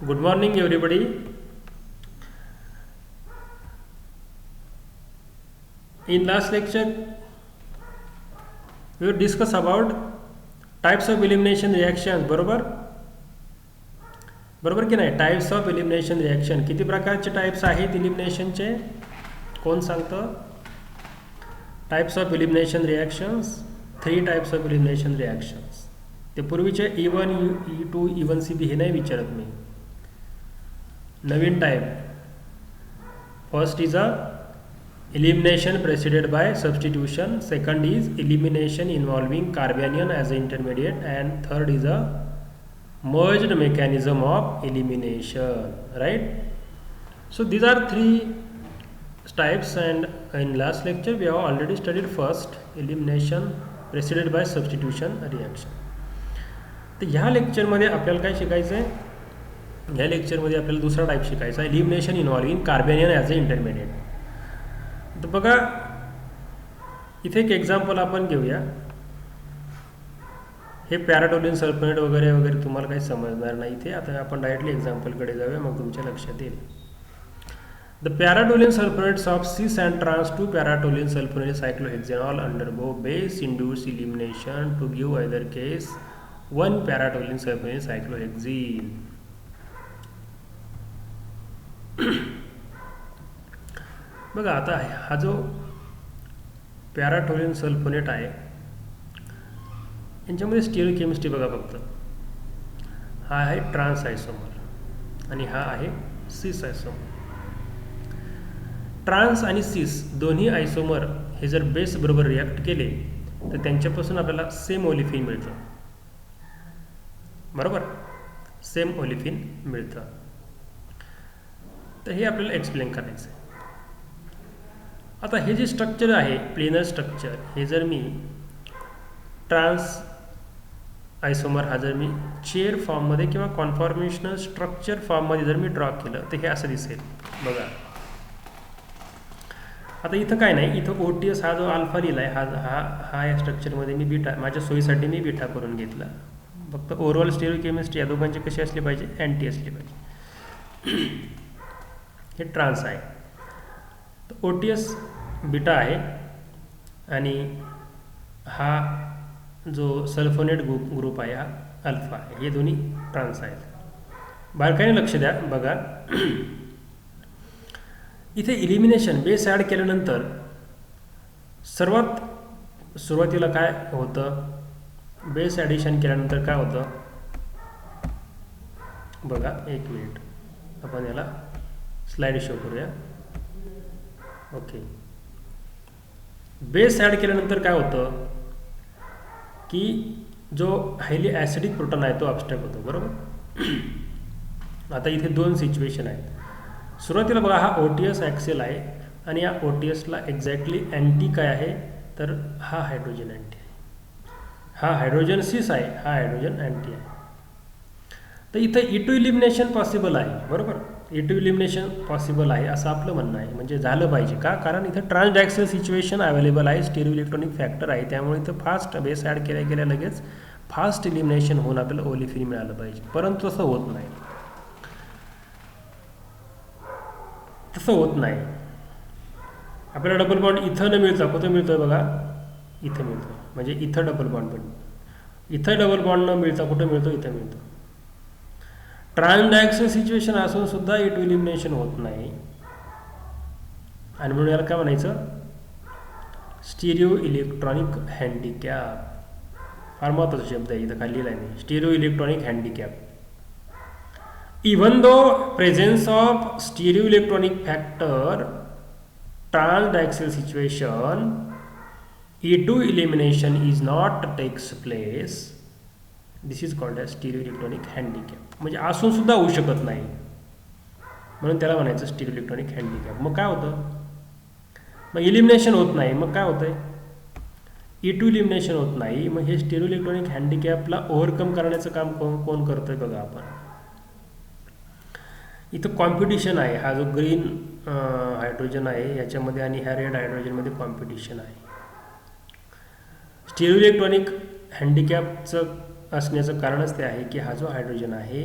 Good morning, everybody. In last lecture, we will discuss about types of elimination reactions. बरोबर बरोबर की नाही. Types of elimination reaction किती प्रकारचे टाइप्स आहेत एलिमिनेशनचे? कोण सांगतं? Types of elimination reactions, 3 types of elimination reactions. ते पूर्वीचे E1 E2 E1 CB हे नाही विचारत मी. नवीन type. First is elimination preceded by substitution, second is elimination involving carbanion as an intermediate, and third is a merged mechanism of elimination, right? So these are 3 types, and in last lecture we have already studied first elimination preceded by substitution reaction. तर ह्या लेक्चरमध्ये आपल्याला काय शिकायचं आहे? ह्या लेक्चरमध्ये आपल्याला दुसरा टाइप शिकायचा आहे, elimination involving carbanion as an intermediate. तर बघा इथे एक एक्झाम्पल आपण घेऊया. हे पॅराटोलिन सल्फोनेट वगैरे वगैरे तुम्हाला काही समजणार नाही इथे. आता आपण डायरेक्टली एक्झाम्पलकडे जाऊया, मग तुमच्या लक्षात येईल. The paratoluene sulfonates of cis and trans 2 paratoluene sulfonate cyclohexanol undergo base induce elimination to give other case 1 paratoluene sulfonate cyclohexene. बघा आता हा जो पॅराटोलिन सल्फोनेट आहे यांच्यामध्ये स्टिरियोकेमिस्ट्री बघा फक्त. हा आहे ट्रान्स आयसोमर आणि हा आहे सिस आयसोमर. ट्रान्स आणि सिस दोन्ही आयसोमर हे जर बेस बरोबर रिॲक्ट केले तर त्यांच्यापासून आपल्याला सेम ओलिफिन मिळतं. बरोबर, सेम ओलिफिन मिळतं. तर हे आपल्याला एक्सप्लेन करायचं आहे. आता हे जे स्ट्रक्चर आहे प्लेनर स्ट्रक्चर, हे जर मी ट्रान्स आयसोमर हा जर मी चेअर फॉर्ममध्ये किंवा कॉन्फॉर्मेशनल स्ट्रक्चर फॉर्ममध्ये जर मी ड्रॉ केलं तर हे असं दिसेल. बघा आता इथं काय नाही, इथं OTS हा जो अल्फा लिहिला आहे हा या स्ट्रक्चरमध्ये मी बीटा, माझ्या सोयीसाठी मी बीटा करून घेतला. फक्त ओव्हरऑल स्टिरियोकेमिस्ट्री या दोघांची कशी असली पाहिजे, अँटी असली पाहिजे. हे ट्रान्स आहे, तर OTS बीटा आहे आणि हा जो सल्फोनेट ग्रुप आहे हा अल्फा आहे. हे दोन्ही ट्रान्स आहेत. बारकाईने लक्ष द्या. बघा इथे इलिमिनेशन बेस ॲड केल्यानंतर सुरुवातीला काय होतं, बेस ॲडिशन केल्यानंतर काय होतं बघा. एक मिनिट, आपण याला स्लाइड शो करूया. ओके, बेस ॲड केल्यानंतर काय होतं की जो हायली ॲसिडिक प्रोटॉन आहे तो अब्स्ट्रॅक्ट होतो. बरोबर. आता इथे 2 सिच्युएशन आहेत. सुरुवातीला बघा हा OTS ॲक्सेल आहे आणि या OTSला एक्झॅक्टली अँटी काय आहे, तर हा हायड्रोजन अँटी आहे. हा हायड्रोजन सिस आहे, हा हायड्रोजन अँटी आहे. तर इथं E2 इलिमिनेशन पॉसिबल आहे. बरोबर, E2 इलिमिनेशन पॉसिबल आहे असं आपलं म्हणणं आहे. म्हणजे झालं पाहिजे का, कारण इथं ट्रान्सडॅक्सल सिच्युएशन अवेलेबल आहे, स्टिरियो इलेक्ट्रॉनिक फॅक्टर आहे. त्यामुळे इथं फास्ट बेस ॲड केल्या लगेच फास्ट इलिमिनेशन होऊन आपल्याला ओलिफिन मिळालं पाहिजे. परंतु तसं होत नाही. आपल्याला डबल बॉन्ड इथं न मिळता कुठं मिळतोय बघा, इथं मिळतो. म्हणजे इथं डबल बॉन्ड पण, इथं डबल बॉन्ड न मिळता कुठं मिळतो, इथं मिळतो. ट्रान्सडॅक्सल सिच्युएशन असून सुद्धा E2 इलिमिनेशन होत नाही आणि म्हणून याला काय म्हणायचं, स्टिरियो इलेक्ट्रॉनिक हँडिकॅप. फार महत्त्वाचा शब्द आहे, इथं खाली लिहिला आहे मी, stereo electronic handicap. Even though presence of stereo electronic factor transdiaxial situation E2 elimination is not takes place. This is called as stereo electronic handicap. म्हणजे असून सुद्धा होऊ शकत नाही, म्हणून त्याला म्हणायचं स्टिरियो इलेक्ट्रॉनिक हँडिकॅप. मग काय होतं, मग इलिमिनेशन होत नाही. मग काय होतंय, E2 इलिमिनेशन होत नाही. मग हे स्टिरियो इलेक्ट्रॉनिक हँडिकॅपला ओव्हरकम करण्याचं काम कोण करतोय बघा. आपण इथं कॉम्पिटिशन आहे. हा जो ग्रीन हायड्रोजन आहे याच्यामध्ये आणि ह्या रेड हायड्रोजनमध्ये कॉम्पिटिशन आहे. स्टिरियो इलेक्ट्रॉनिक हँडिकॅपचं असण्याचं कारणच ते आहे की हा जो हायड्रोजन आहे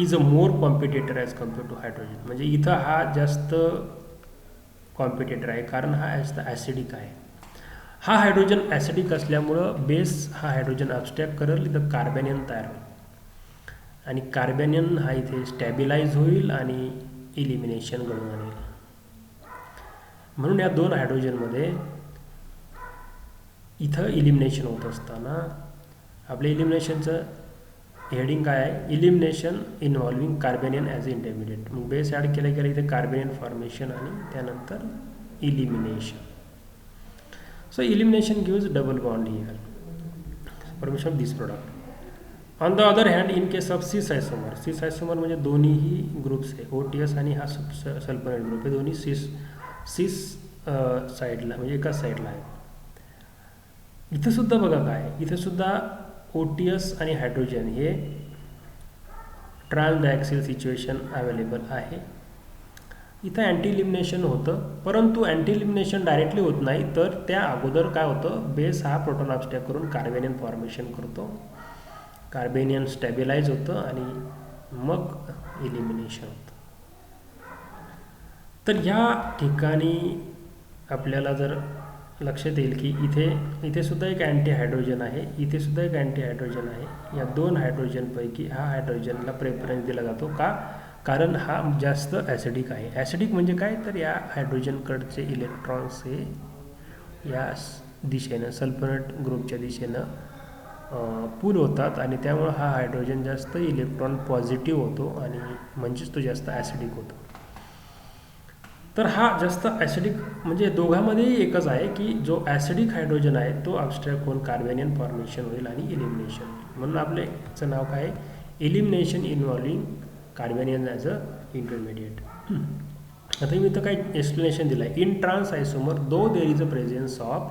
is a more competitor as compare two hydrogen. म्हणजे इथं हा जास्त कॉम्पिटेटर आहे कारण हा जास्त ॲसिडिक आहे. हा हायड्रोजन ॲसिडिक असल्यामुळं बेस हा हायड्रोजन ॲब्स्ट्रॅक्ट करेल, इथं कार्बॅनियन तयार होईल आणि कार्बॅनियन हा इथे स्टॅबिलाइज होईल आणि इलिमिनेशन घडून आणेल. म्हणून या दोन हायड्रोजनमध्ये इथं इलिमिनेशन होत असताना आपल्या इलिमिनेशनचं हेडिंग काय आहे, elimination involving carbanion as a intermediate. मग बेस ॲड केल्या गेलं इथे कार्बेनियन फॉर्मेशन आणि त्यानंतर elimination. So elimination gives double bond here, formation of this product. On the other hand in case of cis isomer, सिस आयसोमर म्हणजे दोन्हीही ग्रुप्स आहे, OTS आणि हा सल्फोनेट ग्रुप, हे दोन्ही सिस साईडला म्हणजे एकाच साईडला आहे. इथं सुद्धा बघा काय, इथं सुद्धा OTS आणि हायड्रोजन हे ट्रान्स डायॲक्सिल सिच्युएशन अवेलेबल आहे. इथं अँटी इलिमिनेशन होतं, परंतु अँटी इलिमिनेशन डायरेक्टली होत नाही, तर त्या अगोदर काय होतं, बेस हा प्रोटॉन ॲब्स्ट्रॅक्ट करून कार्बेनियन फॉर्मेशन करतो, कार्बेनियन स्टॅबिलाइज होतं आणि मग इलिमिनेशन होतं. तर या ठिकाणी आपल्याला जर लक्षात येईल की इथे सुद्धा एक अँटी हायड्रोजन आहे, इथे सुद्धा एक अँटी हायड्रोजन आहे. या दोन हायड्रोजनपैकी हा हायड्रोजनला प्रेफरन्स दिला जातो का, कारण हा जास्त ॲसिडिक आहे. ॲसिडिक म्हणजे काय, तर या हायड्रोजनकडचे इलेक्ट्रॉन्स हे या दिशेनं सल्फोनेट ग्रुपच्या दिशेनं पूल होतात आणि त्यामुळं हा हायड्रोजन जास्त इलेक्ट्रॉन पॉझिटिव्ह होतो आणि म्हणजेच तो जास्त ॲसिडिक होतो. तर हा जास्त ॲसिडिक म्हणजे दोघांमध्येही एकच आहे की जो ॲसिडिक हायड्रोजन आहे तो ॲब्स्ट्रॅक्ट होऊन कार्बेनियन फॉर्मेशन होईल आणि इलिमिनेशन होईल. म्हणून आपल्या याचं नाव काय आहे, elimination involving carbanion as a intermediate. आता मी इथं काय एक्सप्लेनेशन दिलं आहे. In trans isomer though there is a presence of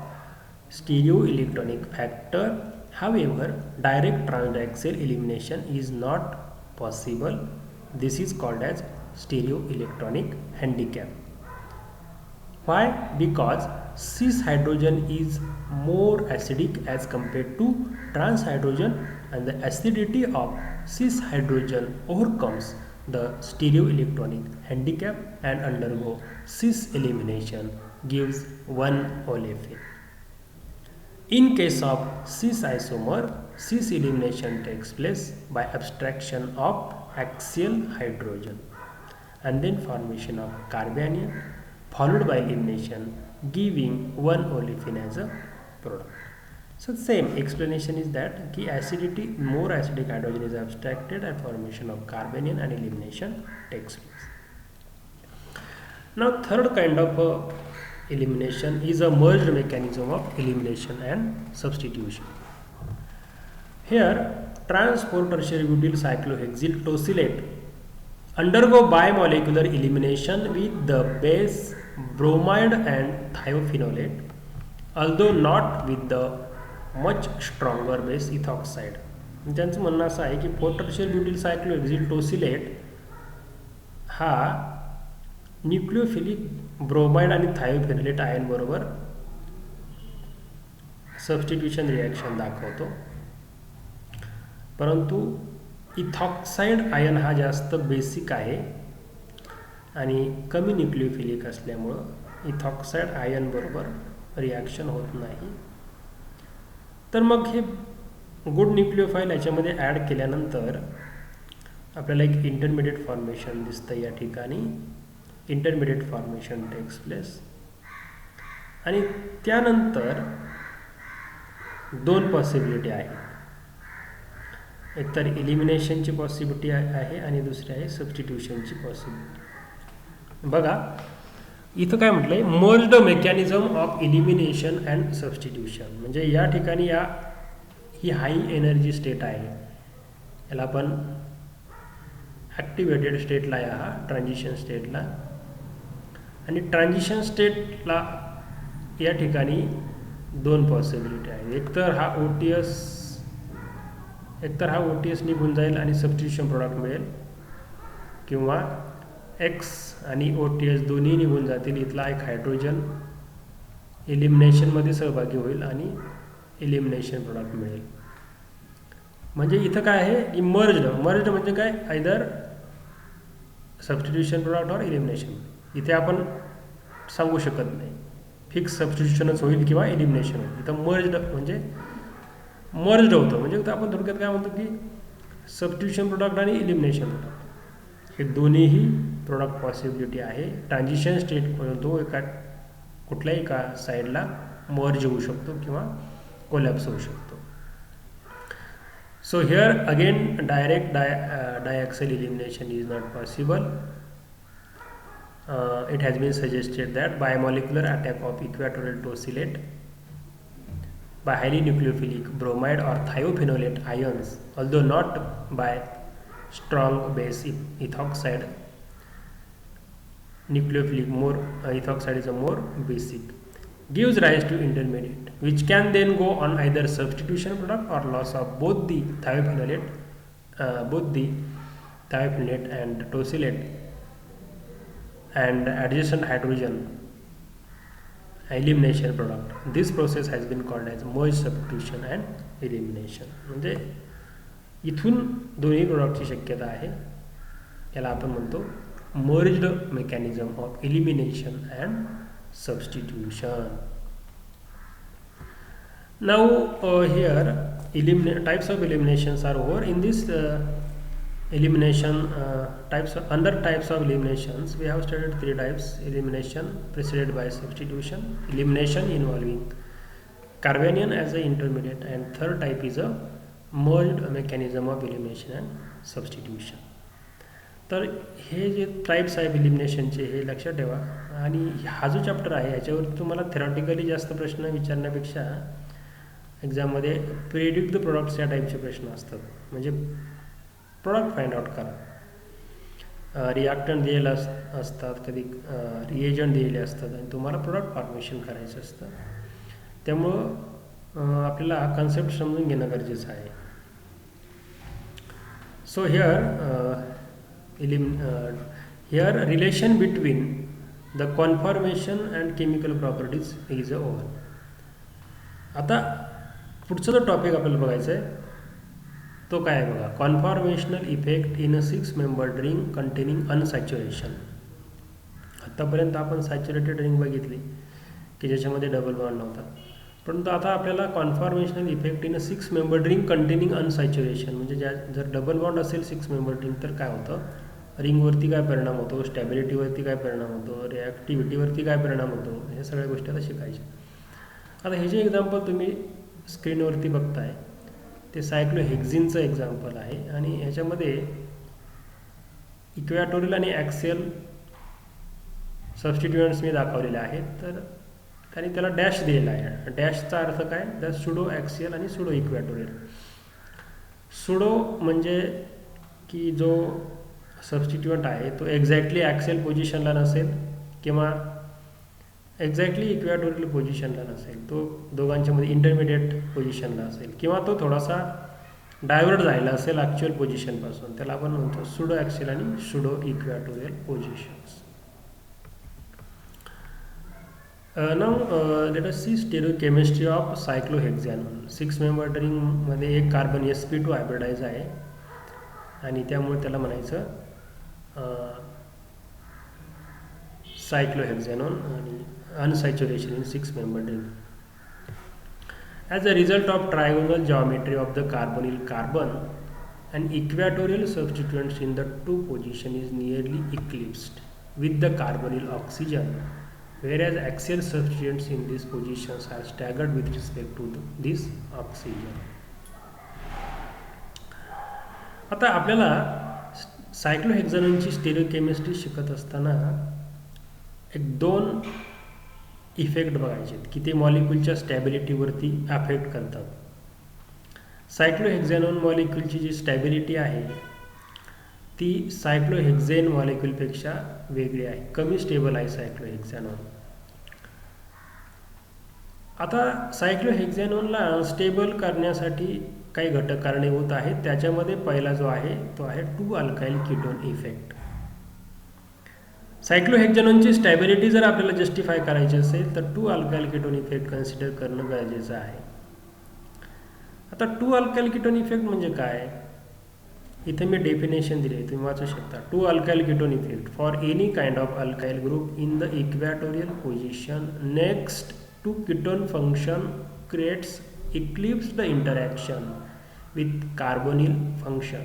stereo electronic factor, however direct transdiaxial elimination is not possible. This is called as stereo electronic handicap. Why? Because cis hydrogen is more acidic as compared to trans hydrogen, and the acidity of cis hydrogen overcomes the stereoelectronic handicap and undergo cis elimination gives one olefin. In case of cis isomer, cis elimination takes place by abstraction of axial hydrogen and then formation of carbanion followed by elimination giving one olefin as a product. So same explanation is that ki acidity, more acidic hydrogen is abstracted and formation of carbanion and elimination takes place. Now third kind of elimination is a merged mechanism of elimination and substitution. Here trans 4 tertiary butyl cyclohexyl tosylate undergo bimolecular elimination with the base bromide and thiophenolate, although not with the much stronger base ethoxide. त्यांचं म्हणणं असं आहे की 4 tertiary butyl cyclohexyl tosylate हा nucleophilic bromide आणि थायोफेनोलेट ion बरोबर substitution reaction दाखवतो, परंतु इथॉक्साइड आयन हा जास्त बेसिक आहे आणि कमी न्यूक्लिओफिलिक असल्यामुळं इथॉक्साइड आयन बरोबर रिॲक्शन होत नाही. तर मग हे गुड न्यूक्लिओफाईल याच्यामध्ये ॲड केल्यानंतर आपल्याला एक इंटरमिडिएट फॉर्मेशन दिसतं. या ठिकाणी इंटरमिडिएट फॉर्मेशन टेक्स प्लेस आणि त्यानंतर दोन पॉसिबिलिटी आहेत. एकतर इलिमिनेशनची पॉसिबिलिटी आहे आणि दुसरी आहे सबस्टिट्यूशनची पॉसिबिलिटी. बघा इथं काय म्हटलंय, merged mechanism of elimination and substitution. म्हणजे या ठिकाणी ही हाय एनर्जी स्टेट आहे, याला आपण ॲक्टिवेटेड स्टेटला हा ट्रान्झिशन स्टेटला, आणि ट्रान्झिशन स्टेटला या ठिकाणी दोन पॉसिबिलिटी आहेत. एकतर हा OTS निघून जाईल आणि सबस्टिट्यूशन प्रोडक्ट मिळेल, किंवा X आणि OTS दोन्ही निघून जातील. इथला एक हायड्रोजन इलिमिनेशनमध्ये सहभागी होईल आणि इलिमिनेशन प्रोडक्ट मिळेल. म्हणजे इथं काय आहे, मर्ज्ड म्हणजे काय, आयदर सबस्टिट्यूशन प्रोडक्ट और इलिमिनेशन. इथे आपण सांगू शकत नाही फिक्स सबस्टिट्यूशनच होईल किंवा इलिमिनेशन होईल. इथं म्हणजे मर्ज्ड होतं, म्हणजे आपण थोडक्यात काय म्हणतो की सबस्टिट्यूशन प्रोडक्ट आणि इलिमिनेशन प्रोडक्ट हे दोन्हीही प्रोडक्ट पॉसिबिलिटी आहे. ट्रान्झिशन स्टेटमधून तो कुठल्याही एका साईडला मर्ज होऊ शकतो किंवा कोलॅप्स होऊ शकतो. So here again direct diaxial elimination is not possible. It has been suggested that bimolecular attack of equatorial tosylate by highly nucleophilic bromide or thiophenolate ions, although not by strong base ethoxide. Nucleophilic more ethoxide is a more basic, gives rise to intermediate, which can then go on either substitution product or loss of both the thiophenolate and tosylate and adjacent hydrogen elimination product. This process has been called as merge substitution and elimination. म्हणजे इथून दोन्ही प्रोडक्टची शक्यता आहे, याला आपण म्हणतो merged mechanism of elimination and substitution. Now here types of eliminations are over. In this elimination under types of eliminations we have studied three types: elimination preceded by substitution, elimination involving carbanion as an intermediate, and third type is a merged mechanism of elimination and substitution. तर हे जे types आहे एलिमिनेशनचे हे लक्षात ठेवा. आणि हा जो चॅप्टर आहे याच्यावर तुम्हाला थेरॉटिकली जास्त प्रश्न विचारण्यापेक्षा एक्झाममध्ये प्रेडिक्ट द प्रोडक्ट्स या टाईपचे प्रश्न असतात. म्हणजे प्रोडक्ट फाइंड आउट करा, रिॲक्टंट दिलेलं असतात, कधी रिएजंट दिलेले असतात आणि तुम्हाला प्रोडक्ट फॉर्मेशन करायचं असतं. त्यामुळं आपल्याला कन्सेप्ट समजून घेणं गरजेचं आहे. So here relation between the conformation and chemical properties is over. आता पुढचा जो टॉपिक आपल्याला बघायचा आहे तो काय आहे बघा, conformational effect in a 6 membered ring containing unsaturation. आत्तापर्यंत आपण सॅच्युरेटेड रिंग बघितली की ज्याच्यामध्ये डबल बॉन्ड नव्हता, परंतु आता आपल्याला conformational effect in a 6 membered ring containing unsaturation म्हणजे जर डबल बॉन्ड असेल 6 membered रिंग तर काय होतं, रिंगवरती काय परिणाम होतो, स्टॅबिलिटीवरती काय परिणाम होतो, रिॲक्टिव्हिटीवरती काय परिणाम होतो, हे सगळ्या गोष्टी आता शिकायच्या. आता हे जे एक्झाम्पल तुम्ही स्क्रीनवरती बघताय ते सायक्लोहेक्झिनचं एक्झाम्पल आहे आणि ह्याच्यामध्ये इक्वॅटोरियल आणि ॲक्सियल सबस्टिट्युएंट्स मी दाखवलेले आहेत. तर त्यांनी त्याला डॅश दिलेला आहे. डॅशचा अर्थ काय, तर सुडो ॲक्सियल आणि सुडो इक्वॅटोरियल. सुडो म्हणजे की जो सबस्टिट्युएंट आहे तो एक्झॅक्टली ॲक्सियल पोझिशनला नसेल किंवा एक्झॅक्टली इक्वॅटोरियल पोझिशनला नसेल, तो दोघांच्यामध्ये इंटरमिडिएट पोझिशनला असेल किंवा तो थोडासा डायव्हर्ट झालेला असेल ॲक्च्युअल पोझिशनपासून, त्याला आपण म्हणतो सुडो ॲक्सियल आणि pseudo equatorial positions. Now let us see stereochemistry of cyclohexanone. 6 membered रिंगमध्ये एक कार्बन sp2 हायब्रिडाइज आहे आणि त्यामुळे त्याला म्हणायचं सायक्लोहेक्झॅनोन आणि अनसॅच्युरेशन in 6 membered ring. As a result of trigonal geometry of the carbonyl carbon, an equatorial substituents in the two position is nearly eclipsed with the carbonyl oxygen, whereas axial substituents in these positions are staggered with respect to this oxygen. आता आपल्याला सायक्लोहेक्झॅनोनची स्टेरिओकेमिस्ट्री शिकत असताना एक 2 effect बघायचे की ते मॉलिक्यूलच्या स्टॅबिलिटीवरती affect करतात. सायक्लोहेक्झॅनोन मॉलिक्यूलची जी stability आहे ती सायक्लोहेक्झेन मॉलिक्यूलपेक्षा वेगळी आहे, कमी स्टेबल आहे सायक्लोहेक्झॅनोन. आता सायक्लोहेक्झॅनोनला स्टेबल करण्यासाठी काही घटक कारणीभूत आहेत. त्याच्यामध्ये पहिला जो आहे तो आहे 2 अल्काइल कीटोन इफेक्ट. सायक्लोहेक्झॅनोनची स्टॅबिलिटी जर आपल्याला जस्टिफाय करायची असेल तर 2 अल्काइल कीटोन इफेक्ट कन्सिडर करणं गरजेचं आहे. आता 2 अल्काइल कीटोन इफेक्ट म्हणजे काय, इथे मी डेफिनेशन दिले, तुम्ही वाचू शकता. 2 alkyl ketone effect for any kind of alkyl group in the equatorial position next to ketone function creates eclipse the interaction with carbonyl function.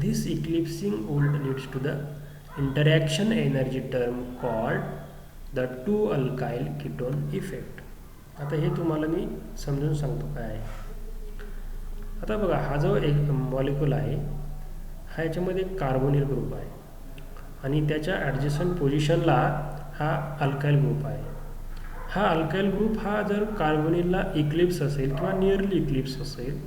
This eclipsing would leads to the interaction energy term called the 2 alkyl ketone effect. आता हे तुम्हाला मी समजून सांगतो काय आहे. आता बघा, हा जो एक मॉलिक्यूल आहे हा याच्यामध्ये कार्बोनिल ग्रुप आहे आणि त्याच्या ॲडजस्टंट पोझिशनला हा अल्काइल ग्रुप आहे. हा अल्काइल ग्रुप हा जर कार्बोनिलला इक्लिप्स असेल किंवा नियरली इक्लिप्स असेल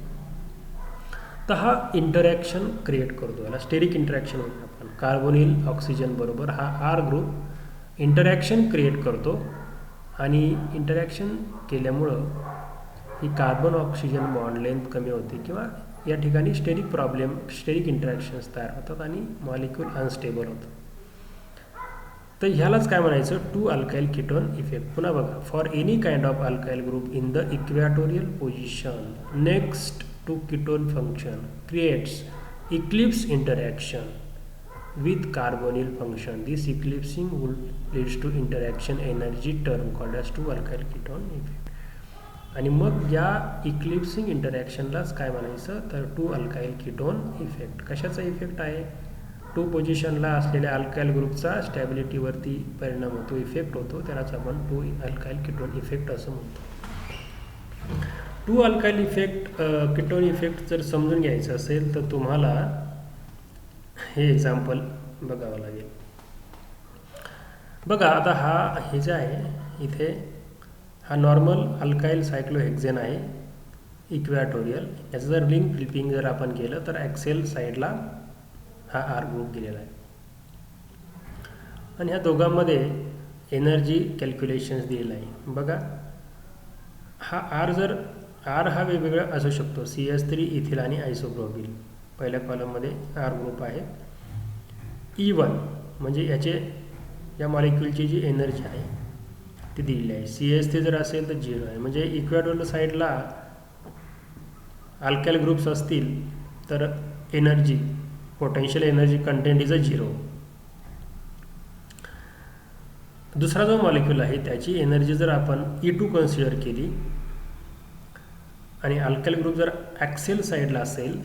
तर हा इंटरॅक्शन क्रिएट करतो. याला स्टेरिक इंटरॅक्शन म्हणतो आपण. कार्बोनिल ऑक्सिजन बरोबर हा आर ग्रुप इंटरॅक्शन क्रिएट करतो आणि इंटरॅक्शन केल्यामुळं ही कार्बन ऑक्सिजन बॉन्ड लेंथ कमी होते किंवा या ठिकाणी स्टेरिक इंटरॅक्शन्स तयार होतात आणि मॉलिक्यूल अनस्टेबल होतं. तर ह्यालाच काय म्हणायचं, 2 अल्काइल कीटोन इफेक्ट. पुन्हा बघा, for any kind of alkyl group in the equatorial position next to ketone function creates eclipse interaction with carbonyl function. This eclipsing would leads to interaction energy term called as 2 alkyl ketone effect. आणि मग या eclipsing इंटरॅक्शनलाच काय म्हणायचं तर 2 alkyl ketone effect. कशाचा effect आहे, 2 पोझिशनला असलेल्या अल्काइल ग्रुपचा स्टॅबिलिटीवरती परिणाम होतो, इफेक्ट होतो, त्यालाच आपण 2 अल्काइल कीटोन इफेक्ट असं म्हणतो. 2 अल्काइल इफेक्ट कीटोन इफेक्ट जर समजून घ्यायचं असेल तर तुम्हाला हे एक्झाम्पल बघावं लागेल. बघा, आता हे जे आहे इथे हा नॉर्मल अल्काइल सायक्लोहेक्झेन आहे इक्वेटोरियल. याचं जर लिंक फ्लिपिंग जर आपण केलं तर ॲक्सेल साईडला हा आर ग्रुप दिलेला आहे आणि ह्या दोघांमध्ये एनर्जी कॅल्क्युलेशन्स दिलेला आहे. बघा, हा आर हा वेगवेगळा असू शकतो. CS3 इथिल आणि आयसोप्रोपिल पहिल्या कॉलममध्ये आर ग्रुप आहे. E1 म्हणजे या मॉलिक्यूलची जी एनर्जी आहे ती दिलेली आहे. CS3 जर असेल तर 0 आहे, म्हणजे इक्वेटोरियल साईडला अल्काइल ग्रुप्स असतील तर energy potential energy content is 0. दुसरा जो मॉलिक्यूल आहे त्याची एनर्जी जर आपण E2 कन्सिडर केली आणि अल्काइल ग्रुप जर ॲक्सेल साईडला असेल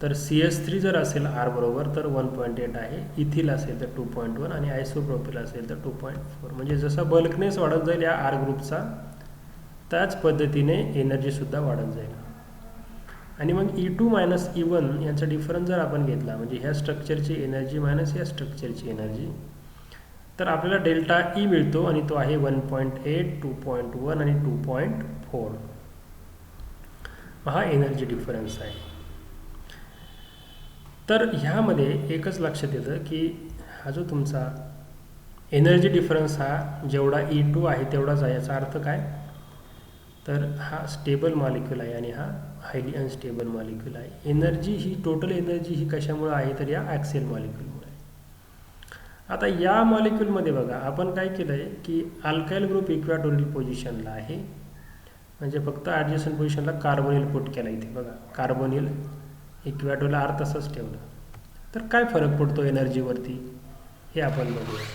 तर CS3 जर असेल आर बरोबर तर 1.8 आहे, इथिल असेल तर 2.1 आणि आयसोप्रोपिल असेल तर 2.4. म्हणजे जसा बल्कनेस वाढत जाईल या आर ग्रुपचा त्याच पद्धतीने एनर्जीसुद्धा वाढत जाईल. आणि मग E2 मायनस E1 यांचा डिफरन्स जर आपण घेतला म्हणजे ह्या स्ट्रक्चरची एनर्जी मायनस या स्ट्रक्चरची एनर्जी तर आपल्याला डेल्टा E मिळतो आणि तो आहे 1.8, 2.1 आणि 2.4. हा एनर्जी डिफरन्स आहे. तर ह्यामध्ये एकच लक्षात येतं की हा जो तुमचा एनर्जी डिफरन्स हा जेवढा E2 आहे तेवढाच आहे. याचा अर्थ काय तर हा स्टेबल मॉलिक्यूल आहे आणि हा हायली अनस्टेबल मॉलिक्यूल आहे. एनर्जी ही टोटल एनर्जी ही कशामुळे आहे तर या ॲक्सेल मॉलिक्यूलमुळे. आता या मॉलिक्यूलमध्ये बघा आपण काय केलं आहे की अल्काइल ग्रुप इक्वेटोरियल पोझिशनला आहे म्हणजे फक्त ॲडजस्टंट पोझिशनला कार्बोनिल पुट केला. इथे बघा कार्बोनिल इक्वेटोरियल आर तसंच ठेवलं तर काय फरक पडतो एनर्जीवरती हे आपण बघूया.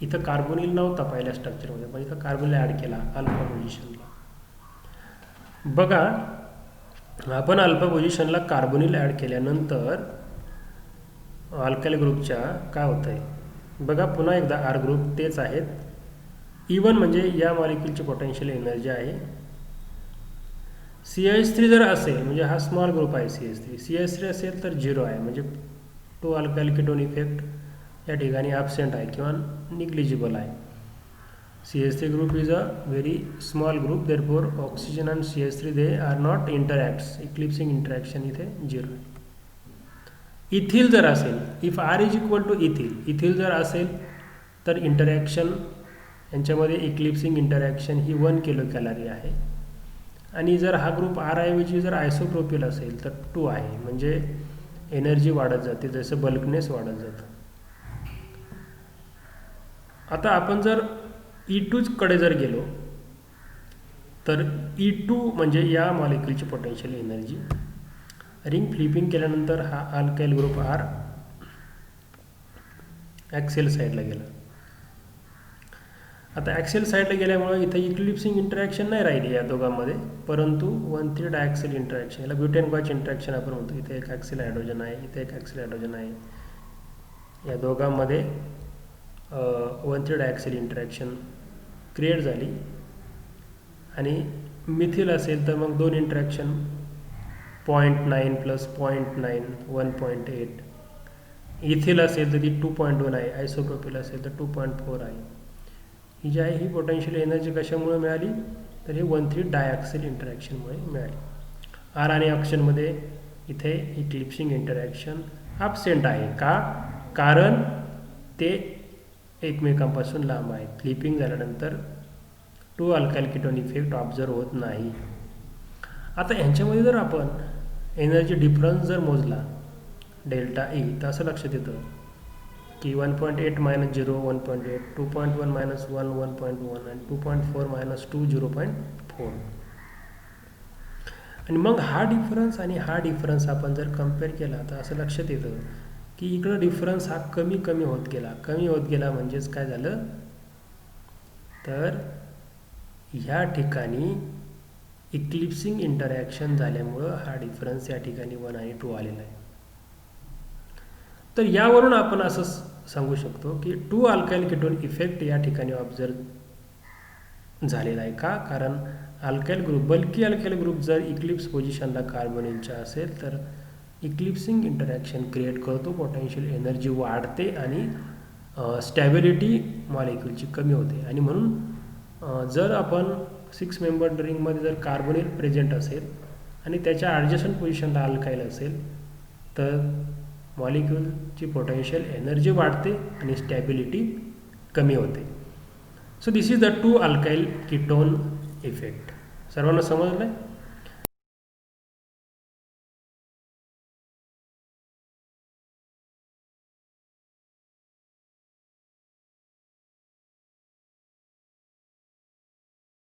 इथं कार्बोनिल नव्हता पहिल्या स्ट्रक्चरमध्ये पण इथं कार्बोनिल ॲड केला अल्फा पोझिशनला. बघा, आपण अल्फा पोझिशनला कार्बोनिल ॲड केल्यानंतर अल्काइल ग्रुपच्या काय होतं आहे बघा, पुन्हा एकदा आर ग्रुप तेच आहेत. E1 म्हणजे या मॉलिक्यूलची पोटेन्शियल एनर्जी आहे. CS3 जर असेल म्हणजे हा स्मॉल ग्रुप आहे CS3 असेल तर 0 आहे म्हणजे 2 अल्काइल कीटोन इफेक्ट या ठिकाणी ॲब्सेंट आहे किंवा निग्लिजिबल आहे. CS3 group is a very small group, therefore oxygen and CS3 they are not interacts, eclipsing interaction इथे 0 आहे. इथिल जर असेल, if R is equal to ethyl जर असेल तर इंटरॅक्शन यांच्यामध्ये इक्लिप्सिंग इंटरॅक्शन ही 1 किलो कॅलरी आहे आणि जर हा ग्रुप R ऐवजी जर आयसोप्रोपिल असेल तर 2 आहे म्हणजे एनर्जी वाढत जाते जसं बल्कनेस वाढत जातं. आता आपण जर E2 कडे जर गेलो तर E2 म्हणजे या मॉलिक्युलची पोटेन्शियल एनर्जी. रिंग फ्लिपिंग केल्यानंतर हा अल्काइल ग्रुप R ॲक्सियल साईडला गेला. आता ॲक्सियल साईडला गेल्यामुळे इथे इक्लिप्सिंग इंटरॅक्शन नाही राहिली या दोघांमध्ये, परंतु 1,3 डायॲक्सिल इंटरॅक्शन, याला ब्युटेन-गॉच इंटरॅक्शन आपण म्हणतो. इथे एक ॲक्सिल हायड्रोजन आहे, इथे एक ॲक्सिल हायड्रोजन आहे. या दोघांमध्ये 1,3 डायॲक्सिल इंटरॅक्शन क्रिएट झाली. आणि मिथिल असेल तर मग 2 इंटरॅक्शन 0.9 प्लस 0.9 1.8. इथिल असेल तर ती 2.1 आहे. आयसोप्रोपिल असेल तर 2.4 आहे. ही जी आहे ही पोटेन्शियल एनर्जी कशामुळे मिळाली, तर हे 1,3 डायॲक्सिल इंटरॅक्शनमुळे मिळाली. आर आणि ऑक्सिजनमध्ये इथे इक्लिप्सिंग इंटरॅक्शन ॲब्सेंट आहे. का? कारण ते एकमेकांपासून लांब आहेत. फ्लिपिंग झाल्यानंतर 2 अल्काइल कीटोन इफेक्ट ऑब्झर्व होत नाही. आता यांच्यामध्ये जर आपण एनर्जी डिफरन्स जर मोजला डेल्टा ई, तर असं लक्षात येतं की 1.8 मायनस 0 1.8, 2.1 मायनस 1 1.1 आणि 2.4 मायनस 2 0.4. आणि मग हा डिफरन्स आणि हा डिफरन्स आपण जर कम्पेअर केला तर असं लक्षात येतं की इकडं डिफरन्स हा कमी कमी होत गेला. कमी होत गेला म्हणजेच काय झालं, तर ह्या ठिकाणी इक्लिप्सिंग इंटरॅक्शन झाल्यामुळं हा डिफरन्स या ठिकाणी 1 आणि 2 आलेला आहे. तर यावरून आपण असं सांगू शकतो की 2 अल्काइल कीटोन इफेक्ट या ठिकाणी ऑब्झर्व झालेला आहे. का? कारण alkyl group, bulky alkyl group जर इक्लिप्स पोझिशनला कार्बोनिनच्या असेल तर इक्लिप्सिंग इंटरॅक्शन क्रिएट करतो, पोटेन्शियल एनर्जी वाढते आणि स्टॅबिलिटी मॉलिक्युलची कमी होते. आणि म्हणून जर आपण 6 मेंबर रिंगमध्ये जर कार्बोनिल प्रेझेंट असेल आणि त्याच्या ॲडजस्टंट पोझिशनला अल्काइल असेल तर मॉलिक्युलची पोटेन्शियल एनर्जी वाढते आणि स्टॅबिलिटी कमी होते. So this is the 2 alkyl ketone effect. सर्वांना समजलं आहे?